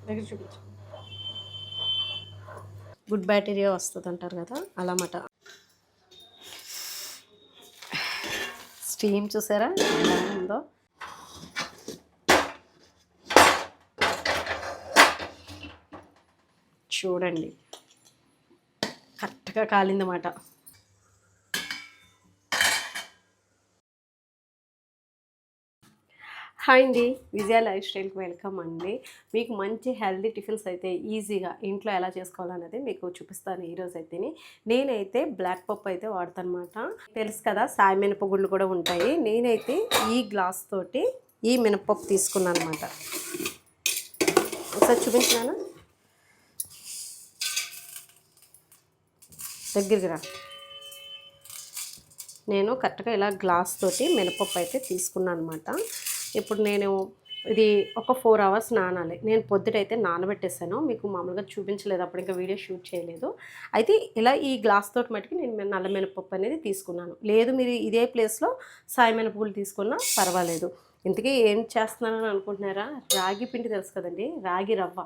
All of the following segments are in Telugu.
దగ్గర చూపించు. గుడ్ బ్యాక్టీరియా వస్తుంది అంటారు కదా, అలా మాట. స్టీమ్ చూసారా ఎలా ఉందో. చూడండి కరెక్ట్గా కాలిందన్నమాట. హాయ్ అండి, విజయ లైఫ్ స్టైల్కి వెల్కమ్ అండి. మీకు మంచి హెల్దీ టిఫిన్స్ అయితే ఈజీగా ఇంట్లో ఎలా చేసుకోవాలనేది మీకు చూపిస్తాను ఈరోజు అయితే. నేనైతే బ్లాక్ పప్పు అయితే వాడతాను అనమాట. తెలుసు కదా, సాయి మినపగుళ్ళు కూడా ఉంటాయి. నేనైతే ఈ గ్లాస్ తోటి ఈ మినపప్పు తీసుకున్నాను అనమాట. ఒకసారి చూపించాను, దగ్గరికి రా. నేను కరెక్ట్గా ఇలా గ్లాస్ తోటి మినపప్పు అయితే తీసుకున్నాను అనమాట. ఇప్పుడు నేను ఇది ఒక 4 అవర్స్ నానాలి. నేను పొద్దుటైతే నానబెట్టేసాను, మీకు మామూలుగా చూపించలేదు, అప్పుడు ఇంకా వీడియో షూట్ చేయలేదు. అయితే ఇలా ఈ గ్లాస్ తోటి మట్టుకు నేను నల్ల మినపప్పు అనేది తీసుకున్నాను. లేదు మీరు ఇదే ప్లేస్లో సాయి మినపగుళ్ళు తీసుకున్నా పర్వాలేదు. ఇంతకీ ఏం చేస్తున్నానని అనుకుంటున్నారా? రాగి పిండి తెలుసు కదండి, రాగి రవ్వ,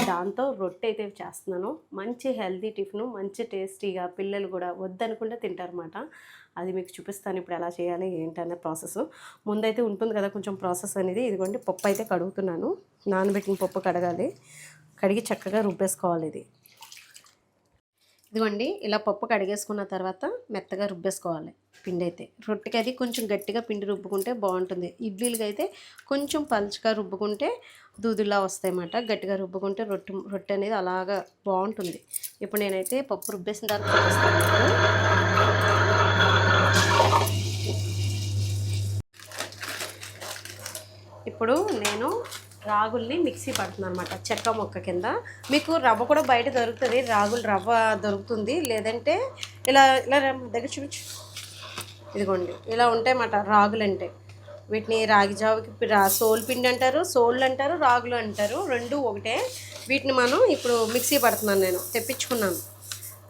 దాంతో రొట్టె అయితే చేస్తున్నాను. మంచి హెల్తీ టిఫిన్, మంచి టేస్టీగా, పిల్లలు కూడా వద్దనుకుంటే తింటారన్నమాట. అది మీకు చూపిస్తాను ఇప్పుడు ఎలా చేయాలి ఏంటనే ప్రాసెస్. ముందైతే ఉంటుంది కదా కొంచెం ప్రాసెస్ అనేది. ఇదిగోండి పప్పు అయితే కడుగుతున్నాను. నానబెట్టిన పప్పు కడగాలి, కడిగి చక్కగా రుబ్బేసుకోవాలి. ఇదిగోండి ఇలా పప్పు కడిగేసుకున్న తర్వాత మెత్తగా రుబ్బేసుకోవాలి పిండి అయితే. రొట్టెకి అది కొంచెం గట్టిగా పిండి రుబ్బుకుంటే బాగుంటుంది. ఇడ్లీలకి అయితే కొంచెం పలుచగా రుబ్బుకుంటే దూదులా వస్తాయన్నమాట. గట్టిగా రుబ్బుకుంటే రొట్టె అనేది అలాగా బాగుంటుంది. ఇప్పుడు నేనైతే పప్పు రుబ్బేసిన తర్వాత ఇప్పుడు నేను రాగుల్ని మిక్సీ పడుతున్నాను అనమాట, చెక్క మొక్క కింద. మీకు రవ్వ కూడా బయట దొరుకుతుంది, రాగులు రవ్వ దొరుకుతుంది. లేదంటే ఇలా ఇలా దగ్గర చూపించు. ఇదిగోండి ఇలా ఉంటాయి అన్నమాట రాగులు అంటే. వీటిని రాగి జావుకి సోల్ పిండి అంటారు, సోళ్ళు అంటారు, రాగులు అంటారు, రెండు ఒకటే. వీటిని మనం ఇప్పుడు మిక్సీ పడుతున్నాను. నేను తెప్పించుకున్నాను,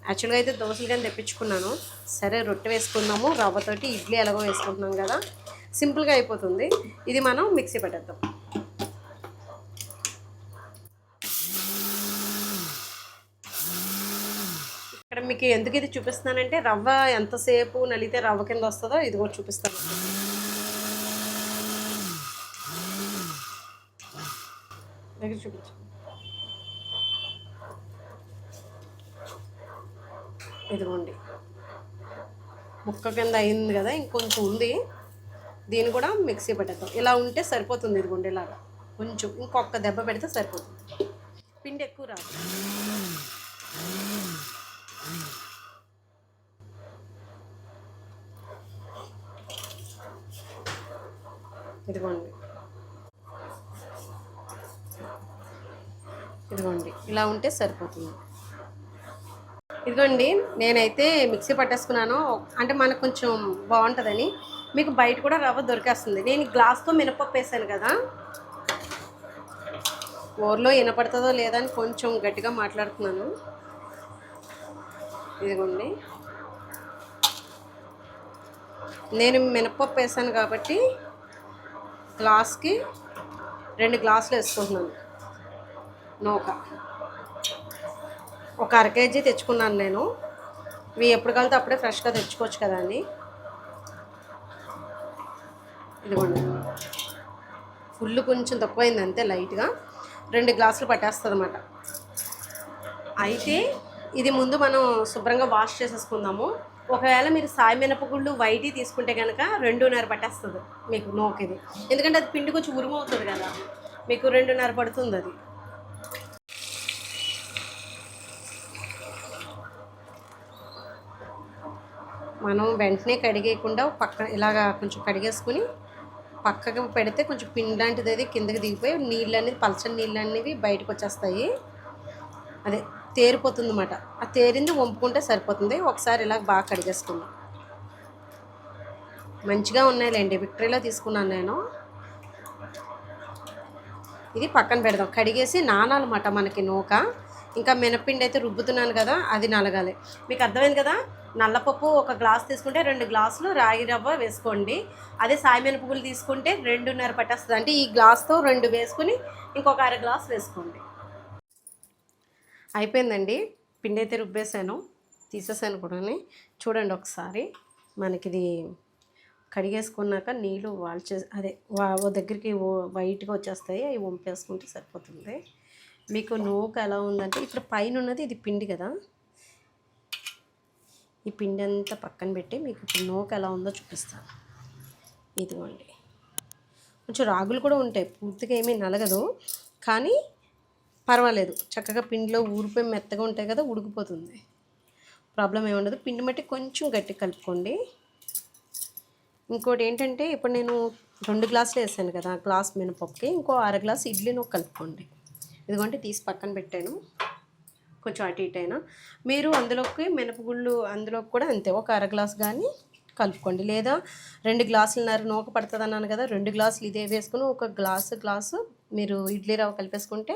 యాక్చువల్గా అయితే దోశలు కానీ తెప్పించుకున్నాను. సరే రొట్టె వేసుకుందాము, రవ్వతోటి ఇడ్లీ ఎలాగో వేసుకుంటున్నాం కదా, సింపుల్గా అయిపోతుంది. ఇది మనం మిక్సీ పట్టేద్దాం. ఇక్కడ మీకు ఎందుకు ఇది చూపిస్తున్నానంటే, రవ్వ ఎంతసేపు నలిగితే రవ్వ కింద వస్తుందో ఇది కూడా చూపిస్తాను. దగ్గర చూపించు. ఇదిగోండి ముక్క కింద అయింది కదా, ఇంకొంచెం ఉంది, దీన్ని కూడా మిక్సీ పెట్టేద్దాం. ఇలా ఉంటే సరిపోతుంది. ఇదిగోండి ఇలాగా కొంచెం ఇంకొక దెబ్బ పెడితే సరిపోతుంది, పిండి ఎక్కువ రాదు. ఇదిగోండి ఇదిగోండి ఇలా ఉంటే సరిపోతుంది. ఇదిగోండి నేనైతే మిక్సీ పట్టేసుకున్నాను, అంటే మనకు కొంచెం బాగుంటుందని. మీకు బయట కూడా రవ్వ దొరికేస్తుంది. నేను గ్లాస్తో మినపప్పు వేసాను కదా, ఊర్లో వినపడుతుందో లేదని కొంచెం గట్టిగా మాట్లాడుతున్నాను. ఇదిగోండి నేను మినపప్పు వేసాను కాబట్టి గ్లాస్కి 2 గ్లాసులు వేసుకుంటున్నాను నూక. ఒక 1/2 కేజీ తెచ్చుకున్నాను నేను. ఇవి ఎప్పుడు కలితే అప్పుడే ఫ్రెష్గా తెచ్చుకోవచ్చు కదా అని. ఇదిగోండి ఫుల్ కొంచెం తక్కువైంది అంతే, లైట్గా 2 గ్లాసులు పట్టేస్తుంది అన్నమాట. అయితే ఇది ముందు మనం శుభ్రంగా వాష్ చేసేసుకుందాము. ఒకవేళ మీరు సాయి మినపగుళ్ళు వైటీ తీసుకుంటే కనుక 2.5 పట్టేస్తుంది మీకు నూక ఇది. ఎందుకంటే అది పిండి కొంచెం ఉరుము అవుతుంది కదా, మీకు 2.5 పడుతుంది అది. మనం వెంటనే కడిగేయకుండా పక్కన ఇలాగా కొంచెం కడిగేసుకుని పక్కకు పెడితే కొంచెం పిండి లాంటిది అది కిందకి దిగిపోయి నీళ్ళు అనేది, పలచని నీళ్ళు అనేవి బయటకు వచ్చేస్తాయి. అదే తేరిపోతుంది అన్నమాట. ఆ తేరింది వంపుకుంటే సరిపోతుంది. ఒకసారి ఇలా బాగా కడిగేసుకుందాం. మంచిగా ఉన్నాయిలేండి, విక్టరీలో తీసుకున్నాను నేను. ఇది పక్కన పెడదాం. కడిగేసి నానాలన్నమాట మనకి నూక. ఇంకా మినపిండి అయితే రుబ్బుతున్నాను కదా, అది నలగాలి. మీకు అర్థమైంది కదా, నల్లపప్పు 1 గ్లాస్ తీసుకుంటే 2 గ్లాసులు రాగి రవ్వ వేసుకోండి. అదే సాయి మినపగుళ్ళు తీసుకుంటే 2.5 పట్టేస్తుంది. అంటే ఈ గ్లాస్తో 2 వేసుకుని ఇంకొక 1/2 గ్లాస్ వేసుకోండి. అయిపోయిందండి. పిండి అయితే రుబ్బేసాను, తీసేసాను కూడా. చూడండి ఒకసారి, మనకిది కడిగేసుకున్నాక నీళ్ళు వాల్చే అదే ఓ దగ్గరికి వైట్గా వచ్చేస్తాయి, అవి వంపేసుకుంటే సరిపోతుంది. మీకు నూక ఎలా ఉందంటే, ఇప్పుడు పైన ఉన్నది ఇది పిండి కదా, ఈ పిండి అంతా పక్కన పెట్టి మీకు ఇప్పుడు నూక ఎలా ఉందో చూపిస్తాను. ఇదిగోండి, కొంచెం రాగులు కూడా ఉంటాయి, పూర్తిగా ఏమీ నలగదు, కానీ పర్వాలేదు, చక్కగా పిండిలో ఊరిపోయి మెత్తగా ఉంటాయి కదా, ఉడికిపోతుంది, ప్రాబ్లం ఏమి ఉండదు. పిండి మట్టి కొంచెం గట్టి కలుపుకోండి. ఇంకోటి ఏంటంటే, ఇప్పుడు నేను 2 గ్లాసులు వేసాను కదా గ్లాస్ మినపప్పుకి, ఇంకో అర గ్లాస్ ఇడ్లీ నూక కలుపుకోండి. ఇదిగోండి తీసి పక్కన పెట్టాను, కొంచెం అటు ఇటు అయినా. మీరు అందులోకి మినపగుళ్ళు అందులోకి కూడా అంతే, ఒక అర గ్లాస్ కానీ కలుపుకోండి. లేదా 2 గ్లాసులన్నర నూక పడుతుంది అన్నాను కదా, 2 గ్లాసులు ఇదే వేసుకుని ఒక గ్లాసు మీరు ఇడ్లీ రవ్వ కలిపేసుకుంటే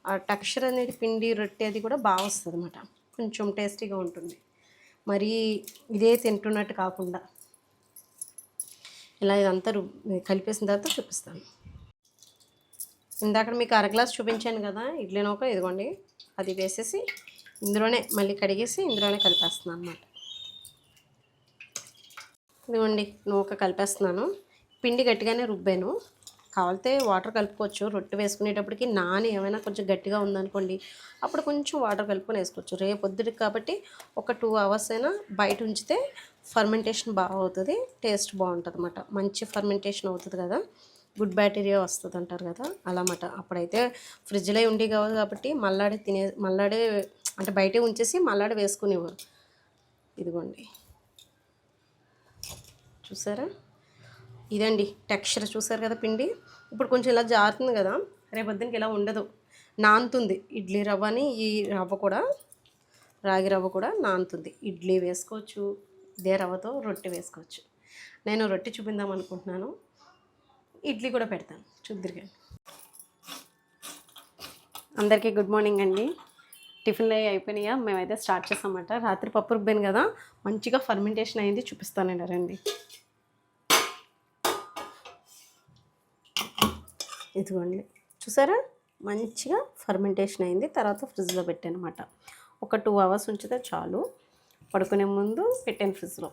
ఆ టెక్స్చర్ అనేది పిండి రొట్టె అది కూడా బాగా వస్తుంది అన్నమాట, కొంచెం టేస్టీగా ఉంటుంది. మరీ ఇదే తింటున్నట్టు కాకుండా ఇలా ఇదంతా కలిపేసిన తర్వాత చూపిస్తాను. ఇందాక మీకు అర గ్లాస్ చూపించాను కదా ఇడ్లీ నూక, ఇదిగోండి అది వేసేసి ఇందులోనే మళ్ళీ కడిగేసి ఇందులోనే కలిపేస్తున్నాను అన్నమాట. ఇదిగోండి నూక కలిపేస్తున్నాను. పిండి గట్టిగానే రుబ్బాను, కావాలితే వాటర్ కలుపుకోవచ్చు. రొట్టె వేసుకునేటప్పటికి నాని ఏమైనా కొంచెం గట్టిగా ఉందనుకోండి, అప్పుడు కొంచెం వాటర్ కలుపుకొని వేసుకోవచ్చు. రేపు పొద్దుటికి కాబట్టి ఒక 2 అవర్స్ అయినా బయట ఉంచితే ఫర్మెంటేషన్ బాగా అవుతుంది, టేస్ట్ బాగుంటుంది అన్నమాట. మంచి ఫర్మెంటేషన్ అవుతుంది కదా, గుడ్ బ్యాక్టీరియా వస్తుంది అంటారు కదా, అలా అన్నమాట. అప్పుడైతే ఫ్రిడ్జ్లో ఉండి కావాలి కాబట్టి మళ్ళాడే అంటే బయటే ఉంచేసి మళ్ళాడే వేసుకునేవారు. ఇదిగోండి చూసారా, ఇదండి టెక్స్చర్ చూసారు కదా పిండి. ఇప్పుడు కొంచెం ఇలా జారుతుంది కదా, రేపొద్దునకి ఇలా ఉండదు, నానుతుంది. ఇడ్లీ రవ్వని ఈ రవ్వ కూడా, రాగి రవ్వ కూడా నానుతుంది. ఇడ్లీ వేసుకోవచ్చు, ఇదే రవ్వతో రొట్టె వేసుకోవచ్చు. నేను రొట్టె చూపిందాం అనుకుంటున్నాను, ఇడ్లీ కూడా పెడతాను, చూద్దరుగా. అందరికీ గుడ్ మార్నింగ్ అండి. టిఫిన్లు అయిపోయినాయా? మేమైతే స్టార్ట్ చేస్తామన్నమాట. రాత్రి పప్పు రుబ్బాను కదా, మంచిగా ఫర్మెంటేషన్ అయింది, చూపిస్తానండి రండి. ఇదిగోండి చూసారా, మంచిగా ఫర్మెంటేషన్ అయింది. తర్వాత ఫ్రిడ్జ్లో పెట్టాను అనమాట. ఒక 2 అవర్స్ ఉంచితే చాలు. పడుకునే ముందు పెట్టాను ఫ్రిడ్జ్లో.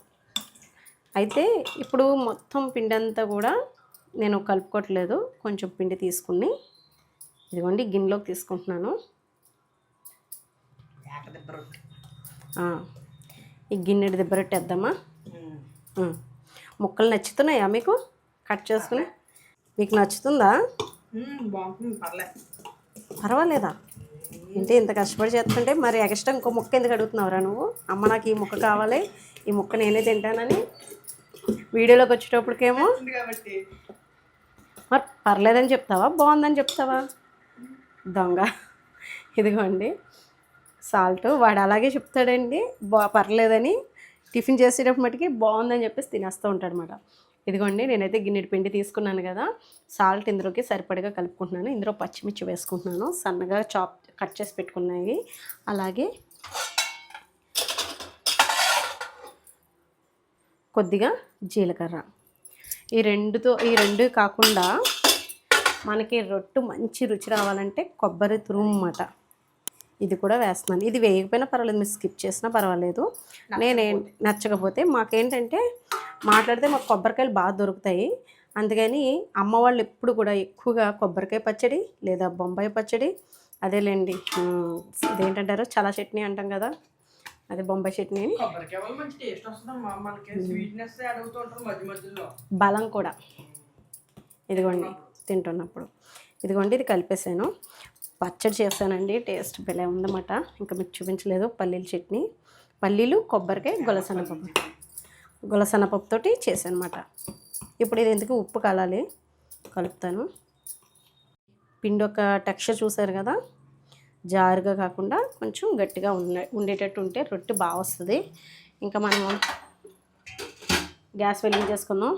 అయితే ఇప్పుడు మొత్తం పిండి అంతా కూడా నేను కలుపుకోవట్లేదు, కొంచెం పిండి తీసుకుని ఇదిగోండి గిన్నెలోకి తీసుకుంటున్నాను. ఈ గిన్నెడి దెబ్బ రొట్టేద్దామా? ముక్కలు నచ్చుతున్నాయా మీకు? కట్ చేసుకుని మీకు నచ్చుతుందా? పర్వాలేదా? ఏంటి ఇంత కష్టపడి చేస్తుంటే మరి ఎక్స్ట్రా ఇంకో ముక్క ఎందుకు అడుగుతున్నావురా నువ్వు? అమ్మ నాకు ఈ ముక్క కావాలి, ఈ ముక్క నేనే తింటానని వీడియోలోకి వచ్చేటప్పటికేమో మరి పర్లేదని చెప్తావా, బాగుందని చెప్తావా? దొంగ. ఇదిగోండి సాల్ట్, వాడు అలాగే చెప్తాడండి, పర్లేదని. టిఫిన్ చేసేటప్పుడు మటుకి బాగుందని చెప్పేసి తినేస్తూ ఉంటాడు అనమాట. ఇదిగోండి నేనైతే గిన్నెటి పిండి తీసుకున్నాను కదా, సాల్ట్ ఇందులోకి సరిపడగా కలుపుకుంటున్నాను. ఇందులో పచ్చిమిర్చి వేసుకుంటున్నాను, సన్నగా కట్ చేసి పెట్టుకున్నాయి. అలాగే కొద్దిగా జీలకర్ర. ఈ రెండు కాకుండా మనకి రొట్టె మంచి రుచి రావాలంటే కొబ్బరి తురుము అన్నమాట, ఇది కూడా వేస్తున్నాను. ఇది వేయకపోయినా పర్వాలేదు, మీరు స్కిప్ చేసినా పర్వాలేదు. నచ్చకపోతే మాకేంటంటే మాట్లాడితే మాకు కొబ్బరికాయలు బాగా దొరుకుతాయి, అందుకని అమ్మ వాళ్ళు ఎప్పుడు కూడా ఎక్కువగా కొబ్బరికాయ పచ్చడి లేదా బొంబాయి పచ్చడి, అదేలేండి ఇదేంటంటారు చల్ల చట్నీ అంటాం కదా, అదే బొంబాయి చట్నీ. బలం కూడా. ఇదిగోండి తింటున్నప్పుడు ఇదిగోండి ఇది కలిపేసాను, పచ్చడి చేస్తానండి, టేస్ట్ భలే ఉందన్నమాట. ఇంకా మీకు చూపించలేదు, పల్లీల చట్నీ, పల్లీలు కొబ్బరికాయ గొలసన్నపప్పుతోటి చేశానమాట. ఇప్పుడు ఇది ఎందుకు ఉప్పు కలాలి, కలుపుతాను. పిండి ఒక టెక్స్చర్ చూసారు కదా, జారుగా కాకుండా కొంచెం గట్టిగా ఉండేటట్టు ఉంటే రొట్టె బాగా వస్తుంది. ఇంకా మనం గ్యాస్ వెలిగించేసుకుందాం.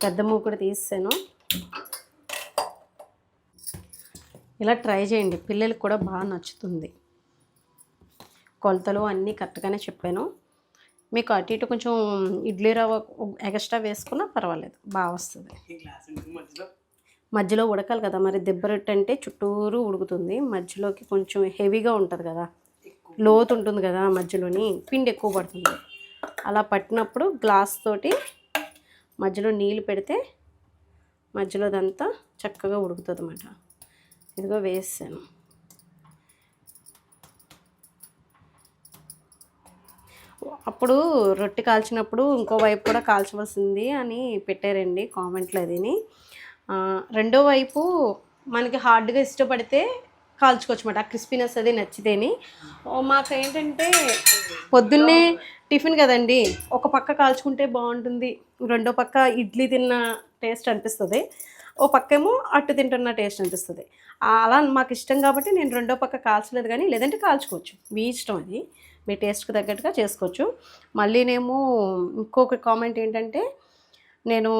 పెద్ద మూకుడు తీసాను. ఇలా ట్రై చేయండి, పిల్లలకు కూడా బాగా నచ్చుతుంది. కొలతలు అన్నీ కరెక్ట్గానే చెప్పాను. మీకు అటు ఇటు కొంచెం ఇడ్లీ రవ్వ ఎక్స్ట్రా వేసుకున్నా పర్వాలేదు, బాగా వస్తుంది. మధ్యలో ఉడకాలి కదా, మరి దెబ్బ రొట్టె అంటే చుట్టూరు ఉడుకుతుంది, మధ్యలోకి కొంచెం హెవీగా ఉంటుంది కదా, లోతు ఉంటుంది కదా, మధ్యలోని పిండి ఎక్కువ పడుతుంది. అలా పట్టినప్పుడు గ్లాస్ తోటి మధ్యలో నీళ్ళు పెడితే మధ్యలోదంతా చక్కగా ఉడుకుతుంది అన్నమాట. ఇదిగో వేసాను. అప్పుడు రొట్టె కాల్చినప్పుడు ఇంకో వైపు కూడా కాల్చవలసింది అని పెట్టారండి కామెంట్లో. అదిని రెండో వైపు మనకి హార్డ్గా ఇష్టపడితే కాల్చుకోవచ్చు అన్నమాట, ఆ క్రిస్పీనెస్ అది నచ్చితేని. మాకు ఏంటంటే పొద్దున్నే టిఫిన్ కదండి, ఒక పక్క కాల్చుకుంటే బాగుంటుంది, రెండో పక్క ఇడ్లీ తిన్న టేస్ట్ అనిపిస్తుంది, ఓ పక్కేమో అట్టు తింటున్న టేస్ట్ అనిపిస్తుంది. అలా మాకు ఇష్టం కాబట్టి నేను రెండో పక్క కాల్చలేదు, కానీ లేదంటే కాల్చుకోవచ్చు, మీ ఇష్టం, అది మీ టేస్ట్కి తగ్గట్టుగా చేసుకోవచ్చు. మళ్ళీనేమో ఇంకొక కామెంట్ ఏంటంటే, నేను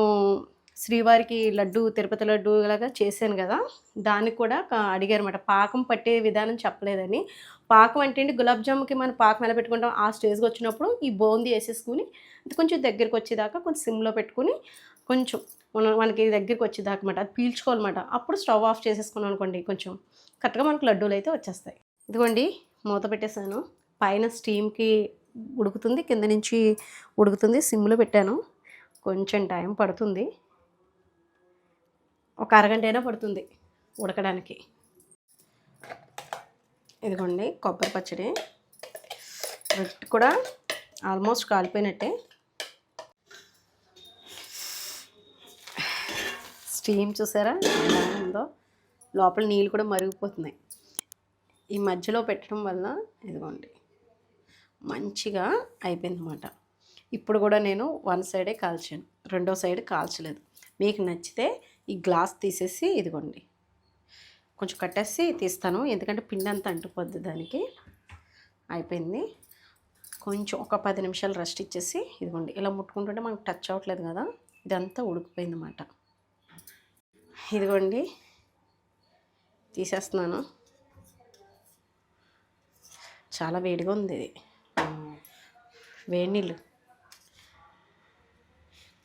శ్రీవారికి లడ్డు, తిరుపతి లడ్డు లాగా చేశాను కదా, దానికి కూడా అడిగారు అన్నమాట, పాకం పట్టే విధానం చెప్పలేదని. పాకం అంటే ఏంటి, గులాబ్ జాముకి మనం పాకం ఎలా పెట్టుకుంటాం, ఆ స్టేజ్కి వచ్చినప్పుడు ఈ బూందీ వేసేసుకుని కొంచెం దగ్గరికి వచ్చేదాకా కొంచెం సిమ్లో పెట్టుకుని కొంచెం మనకి దగ్గరికి వచ్చేదాకా అన్నమాట, అది పీల్చుకోవాలన్నమాట. అప్పుడు స్టవ్ ఆఫ్ చేసేసుకున్నాం అనుకోండి, కొంచెం కరెక్ట్గా మనకు లడ్డూలు అయితే వచ్చేస్తాయి. ఇదిగోండి మూత పెట్టేశాను, పైన స్టీమ్కి ఉడుకుతుంది, కింద నుంచి ఉడుకుతుంది, సిమ్లో పెట్టాను. కొంచెం టైం పడుతుంది, ఒక అరగంట అయినా పడుతుంది ఉడకడానికి. ఇదిగోండి కొబ్బరి పచ్చడి, రొట్టె కూడా ఆల్మోస్ట్ కాలిపోయినట్టే. స్టీమ్ చూసారా ఎలా ఉందో, లోపల నీళ్ళు కూడా మరిగిపోతున్నాయి ఈ మధ్యలో పెట్టడం వల్ల. ఇదిగోండి మంచిగా అయిపోయింది అన్నమాట. ఇప్పుడు కూడా నేను వన్ సైడే కాల్చాను, రెండో సైడ్ కాల్చలేదు. మీకు నచ్చితే ఈ గ్లాస్ తీసేసి ఇదిగోండి కొంచెం కట్టేసి తీస్తాను, ఎందుకంటే పిండి అంతా అంటుపోద్ది దానికి. అయిపోయింది, కొంచెం ఒక 10 నిమిషాలు రెస్ట్ ఇచ్చేసి ఇదిగోండి ఇలా ముట్టుకుంటుంటే మనకు టచ్ అవ్వట్లేదు కదా, ఇదంతా ఉడికిపోయింది అన్నమాట. ఇదిగోండి తీసేస్తున్నాను, చాలా వేడిగా ఉంది ఇది. వేడి నీళ్ళు,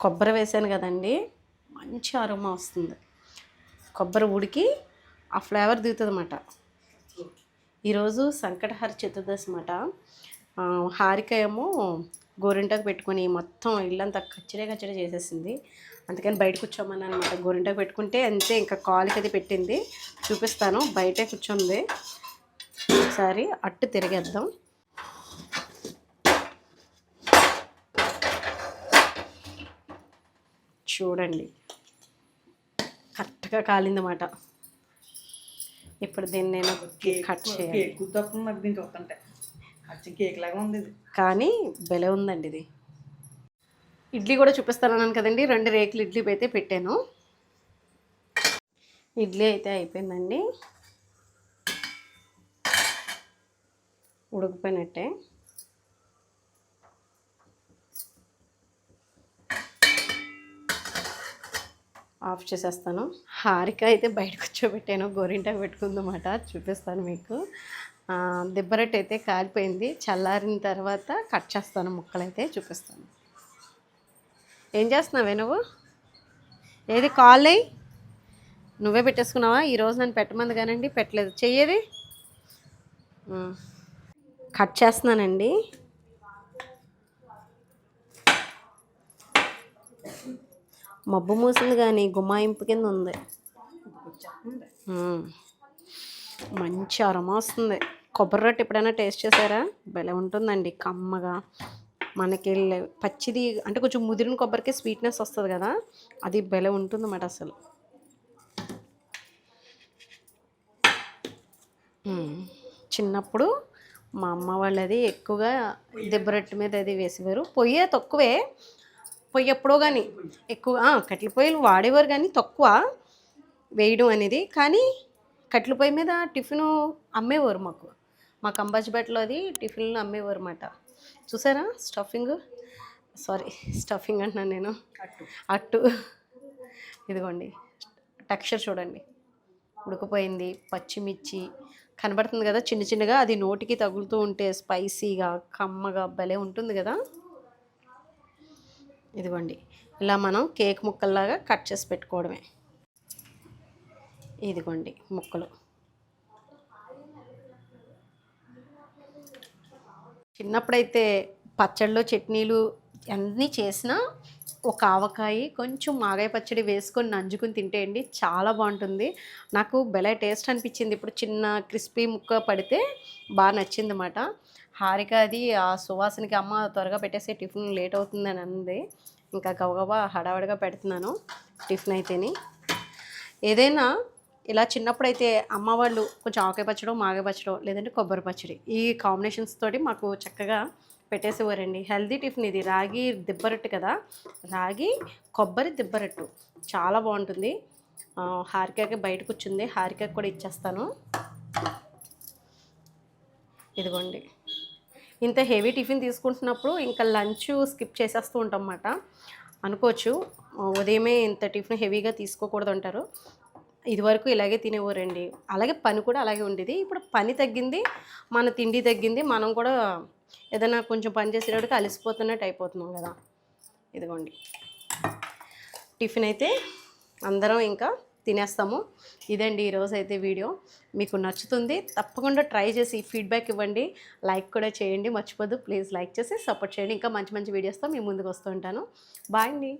కొబ్బరి వేసాను కదండి, మంచి అరోమా వస్తుంది, కొబ్బరి ఉడికి ఆ ఫ్లేవర్ దిగుతుంది అన్నమాట. ఈరోజు సంకటహర చతుర్దశి అన్నమాట. హారిక ఏమో గోరింటాకు పెట్టుకొని మొత్తం ఇల్లంతా కచ్చడే చేసేసింది, అందుకని బయట కూర్చోమని అనమాట. గోరింటాకు పెట్టుకుంటే అంతే, ఇంకా కాలుకి అది పెట్టింది, చూపిస్తాను. బయటే కూర్చుంది, ఒకసారి అట్టు తిరిగేద్దాం. చూడండి కరెక్ట్గా కాలిందన్నమాట. ఇప్పుడు దీన్ని నేను కట్ చేయాలి, కానీ భలే ఉందండి ఇది. ఇడ్లీ కూడా చూపిస్తానన్నాను కదండి, 2 రేకులు ఇడ్లీ అయితే పెట్టాను. ఇడ్లీ అయితే అయిపోయిందండి, ఉడికిపోయినట్టే. ఆఫ్ చేసేస్తాను. హారిక అయితే బయట కూర్చోబెట్టాను, గోరింటాకు పెట్టుకుందన్నమాట, చూపిస్తాను మీకు. దిబ్బరట్టు అయితే కాలిపోయింది, చల్లారిన తర్వాత కట్ చేస్తాను, ముక్కలైతే చూపిస్తాను. ఏం చేస్తున్నావే నువ్వు, ఏది కాల్ నువ్వే పెట్టేసుకున్నావా? ఈరోజు నన్ను పెట్టమంది కానండి, పెట్టలేదు, చెయ్యేది. కట్ చేస్తున్నానండి. మబ్బు మూసింది కానీ గుమాయింపు కింద ఉంది, మంచి అరోమా వస్తుంది. కొబ్బరి రొట్టె ఎప్పుడైనా టేస్ట్ చేశారా? భలే ఉంటుందండి, కమ్మగా. మనకి పచ్చిది అంటే కొంచెం ముదిరిన కొబ్బరికి స్వీట్నెస్ వస్తుంది కదా, అది భలే ఉంటుంది అన్నమాట అసలు. చిన్నప్పుడు మా అమ్మ వాళ్ళది ఎక్కువగా దిబ్బరొట్టె మీద అది వేసేవారు. పొయ్యే తక్కువే, పొయ్యి ఎప్పుడో కానీ, ఎక్కువ కట్టెల పొయ్యిలు వాడేవారు కానీ తక్కువ వేయడం అనేది. కానీ కట్టెల పొయ్యి మీద టిఫిన్ అమ్మేవారు మా కంబాజిపేటలో, అది టిఫిన్లు అమ్మేవారు అన్నమాట. చూసారా స్టఫింగ్ అంటున్నాను నేను, అట్టు. ఇదిగోండి టెక్స్చర్ చూడండి, ఉడికిపోయింది. పచ్చిమిర్చి కనబడుతుంది కదా చిన్నగా, అది నోటికి తగులుతూ ఉంటే స్పైసీగా కమ్మగా భలే ఉంటుంది కదా. ఇదిగోండి ఇలా మనం కేక్ ముక్కల్లాగా కట్ చేసి పెట్టుకోవడమే. ఇదిగోండి ముక్కలు. చిన్నప్పుడైతే పచ్చళ్ళు చట్నీలు అన్నీ చేసినా ఒక ఆవకాయ కొంచెం మాగాయ పచ్చడి వేసుకొని నంజుకుని తింటే అండి చాలా బాగుంటుంది. నాకు భలే టేస్ట్ అనిపించింది. ఇప్పుడు చిన్న క్రిస్పీ ముక్క పడితే బాగా నచ్చిందన్నమాట. హారిక అది ఆ సువాసనకి అమ్మ త్వరగా పెట్టేసే టిఫిన్ లేట్ అవుతుందని అంది. ఇంకా గబగబా హడావిడిగా పెడుతున్నాను టిఫిన్ అయితేని. ఏదైనా ఇలా చిన్నప్పుడైతే అమ్మ వాళ్ళు కొంచెం ఆవకాయ పచ్చడో మాగాయ పచ్చడో లేదంటే కొబ్బరి పచ్చడి ఈ కాంబినేషన్స్ తోటి మాకు చక్కగా పెట్టేసేవారండి. హెల్దీ టిఫిన్ ఇది. రాగి దిబ్బరొట్టు కదా, రాగి కొబ్బరి దిబ్బరొట్టు చాలా బాగుంటుంది. హారికకి బయట కూర్చుంది, హారికకి కూడా ఇచ్చేస్తాను. ఇదిగోండి. ఇంత హెవీ టిఫిన్ తీసుకుంటున్నప్పుడు ఇంకా లంచ్ స్కిప్ చేసేస్తూ ఉంటాం అన్నమాట. అనుకోవచ్చు ఉదయమే ఇంత టిఫిన్ హెవీగా తీసుకోకూడదు అంటారు. ఇదివరకు ఇలాగే తినేవారండి. అలాగే పని కూడా అలాగే ఉండేది. ఇప్పుడు పని తగ్గింది, మన తిండి తగ్గింది. మనం కూడా ఏదైనా కొంచెం పని చేసేటప్పటికి అలసిపోతున్నట్టు అయిపోతున్నాం కదా. ఇదిగోండి టిఫిన్ అయితే అందరం ఇంకా తినేస్తాము. ఇదండి ఈరోజు అయితే వీడియో. మీకు నచ్చుతుంది, తప్పకుండా ట్రై చేసి ఫీడ్బ్యాక్ ఇవ్వండి. లైక్ కూడా చేయండి, మర్చిపోద్దు. ప్లీజ్ లైక్ చేసి సపోర్ట్ చేయండి. ఇంకా మంచి మంచి వీడియోస్తో మీ ముందుకు వస్తూ ఉంటాను. బాయ్ అండి.